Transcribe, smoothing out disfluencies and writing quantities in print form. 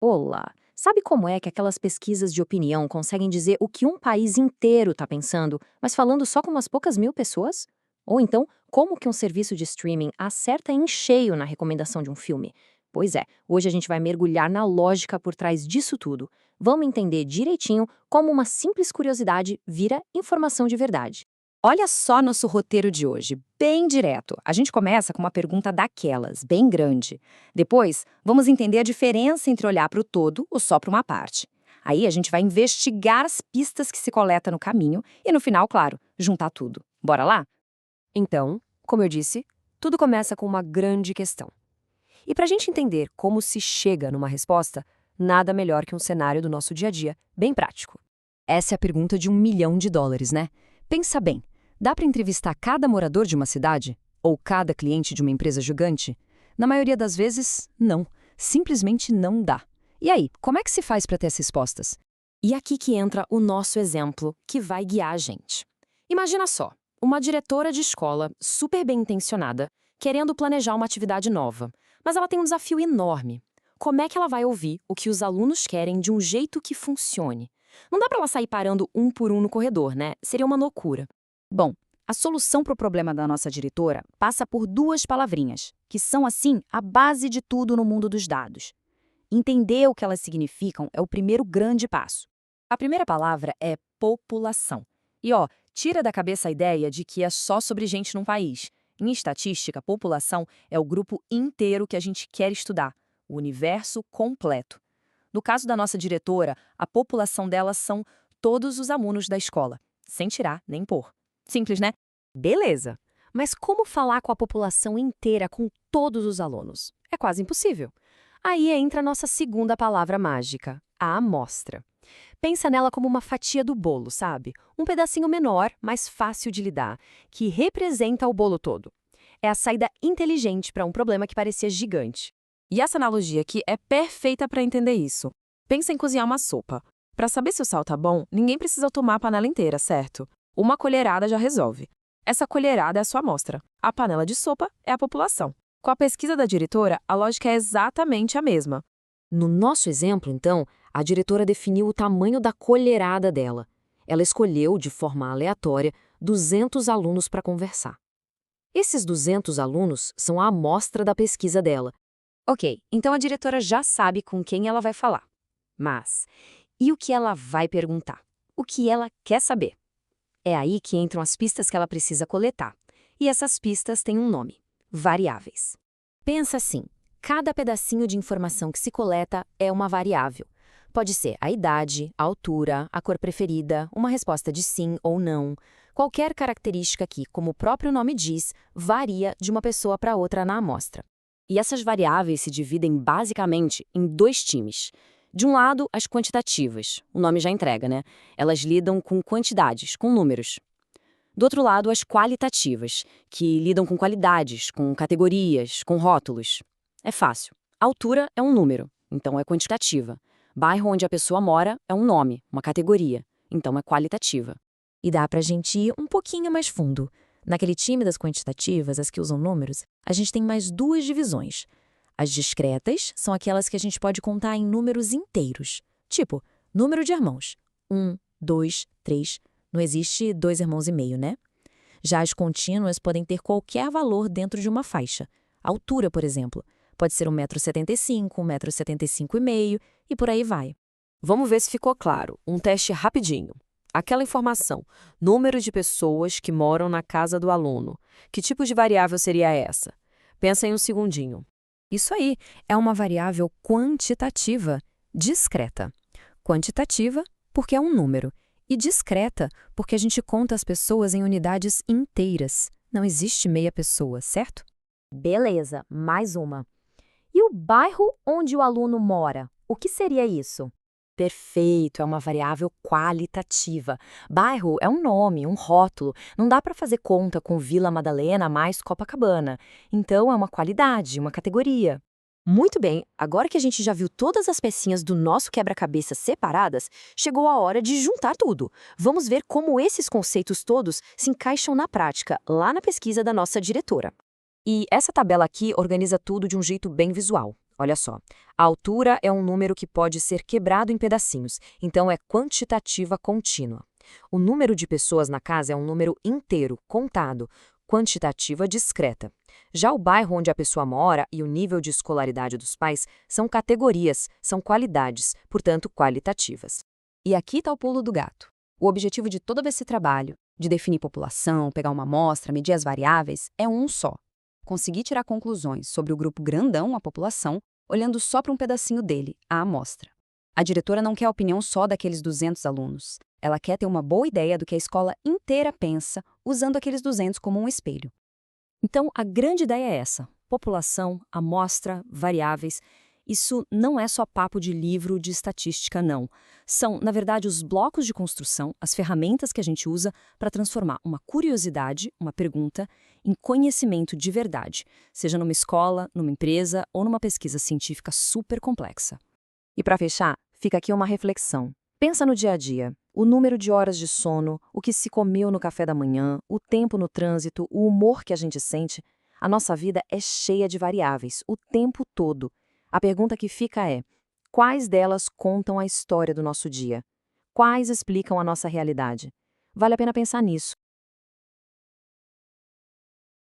Olá! Sabe como é que aquelas pesquisas de opinião conseguem dizer o que um país inteiro está pensando, mas falando só com umas poucas mil pessoas? Ou então, como que um serviço de streaming acerta em cheio na recomendação de um filme? Pois é, hoje a gente vai mergulhar na lógica por trás disso tudo. Vamos entender direitinho como uma simples curiosidade vira informação de verdade. Olha só nosso roteiro de hoje, bem direto. A gente começa com uma pergunta daquelas, bem grande. Depois, vamos entender a diferença entre olhar para o todo ou só para uma parte. Aí a gente vai investigar as pistas que se coleta no caminho e no final, claro, juntar tudo. Bora lá? Então, como eu disse, tudo começa com uma grande questão. E para a gente entender como se chega numa resposta, nada melhor que um cenário do nosso dia a dia, bem prático. Essa é a pergunta de US$ 1 milhão, né? Pensa bem, dá para entrevistar cada morador de uma cidade? Ou cada cliente de uma empresa gigante? Na maioria das vezes, não. Simplesmente não dá. E aí, como é que se faz para ter essas respostas? E aqui que entra o nosso exemplo, que vai guiar a gente. Imagina só, uma diretora de escola, super bem intencionada, querendo planejar uma atividade nova, mas ela tem um desafio enorme. Como é que ela vai ouvir o que os alunos querem de um jeito que funcione? Não dá para ela sair parando um por um no corredor, né? Seria uma loucura. Bom, a solução para o problema da nossa diretora passa por duas palavrinhas, que são, assim, a base de tudo no mundo dos dados. Entender o que elas significam é o primeiro grande passo. A primeira palavra é população. E, tira da cabeça a ideia de que é só sobre gente num país. Em estatística, população é o grupo inteiro que a gente quer estudar, o universo completo. No caso da nossa diretora, a população dela são todos os alunos da escola, sem tirar nem pôr. Simples, né? Beleza. Mas como falar com a população inteira, com todos os alunos? É quase impossível. Aí entra a nossa segunda palavra mágica, a amostra. Pensa nela como uma fatia do bolo, sabe? Um pedacinho menor, mais fácil de lidar, que representa o bolo todo. É a saída inteligente para um problema que parecia gigante. E essa analogia aqui é perfeita para entender isso. Pensa em cozinhar uma sopa. Para saber se o sal tá bom, ninguém precisa tomar a panela inteira, certo? Uma colherada já resolve. Essa colherada é a sua amostra. A panela de sopa é a população. Com a pesquisa da diretora, a lógica é exatamente a mesma. No nosso exemplo, então, a diretora definiu o tamanho da colherada dela. Ela escolheu, de forma aleatória, 200 alunos para conversar. Esses 200 alunos são a amostra da pesquisa dela. Ok, então a diretora já sabe com quem ela vai falar. Mas, e o que ela vai perguntar? O que ela quer saber? É aí que entram as pistas que ela precisa coletar. E essas pistas têm um nome: variáveis. Pensa assim, cada pedacinho de informação que se coleta é uma variável. Pode ser a idade, a altura, a cor preferida, uma resposta de sim ou não. Qualquer característica que, como o próprio nome diz, varia de uma pessoa para outra na amostra. E essas variáveis se dividem basicamente em dois times. De um lado, as quantitativas, o nome já entrega, né? Elas lidam com quantidades, com números. Do outro lado, as qualitativas, que lidam com qualidades, com categorias, com rótulos. É fácil. Altura é um número, então é quantitativa. Bairro onde a pessoa mora é um nome, uma categoria, então é qualitativa. E dá pra gente ir um pouquinho mais fundo. Naquele time das quantitativas, as que usam números, a gente tem mais duas divisões. As discretas são aquelas que a gente pode contar em números inteiros. Tipo, número de irmãos. 1, 2, 3. Não existe 2,5 irmãos, né? Já as contínuas podem ter qualquer valor dentro de uma faixa. Altura, por exemplo, pode ser 1,75 m, 1,75 m e por aí vai. Vamos ver se ficou claro. Um teste rapidinho. Aquela informação, número de pessoas que moram na casa do aluno. Que tipo de variável seria essa? Pensa em um segundinho. Isso aí é uma variável quantitativa, discreta. Quantitativa, porque é um número. E discreta, porque a gente conta as pessoas em unidades inteiras. Não existe meia pessoa, certo? Beleza, mais uma. E o bairro onde o aluno mora? O que seria isso? Perfeito, é uma variável qualitativa. Bairro é um nome, um rótulo. Não dá para fazer conta com Vila Madalena mais Copacabana. Então é uma qualidade, uma categoria. Muito bem, agora que a gente já viu todas as pecinhas do nosso quebra-cabeça separadas, chegou a hora de juntar tudo. Vamos ver como esses conceitos todos se encaixam na prática, lá na pesquisa da nossa diretora. E essa tabela aqui organiza tudo de um jeito bem visual. Olha só, a altura é um número que pode ser quebrado em pedacinhos, então é quantitativa contínua. O número de pessoas na casa é um número inteiro, contado, quantitativa discreta. Já o bairro onde a pessoa mora e o nível de escolaridade dos pais são categorias, são qualidades, portanto qualitativas. E aqui está o pulo do gato. O objetivo de todo esse trabalho, de definir população, pegar uma amostra, medir as variáveis, é um só: conseguir tirar conclusões sobre o grupo grandão, a população, olhando só para um pedacinho dele, a amostra. A diretora não quer a opinião só daqueles 200 alunos. Ela quer ter uma boa ideia do que a escola inteira pensa, usando aqueles 200 como um espelho. Então, a grande ideia é essa: população, amostra, variáveis. Isso não é só papo de livro de estatística, não. São, na verdade, os blocos de construção, as ferramentas que a gente usa para transformar uma curiosidade, uma pergunta, em conhecimento de verdade, seja numa escola, numa empresa ou numa pesquisa científica super complexa. E para fechar, fica aqui uma reflexão. Pensa no dia a dia. O número de horas de sono, o que se comeu no café da manhã, o tempo no trânsito, o humor que a gente sente. A nossa vida é cheia de variáveis, o tempo todo. A pergunta que fica é: quais delas contam a história do nosso dia? Quais explicam a nossa realidade? Vale a pena pensar nisso.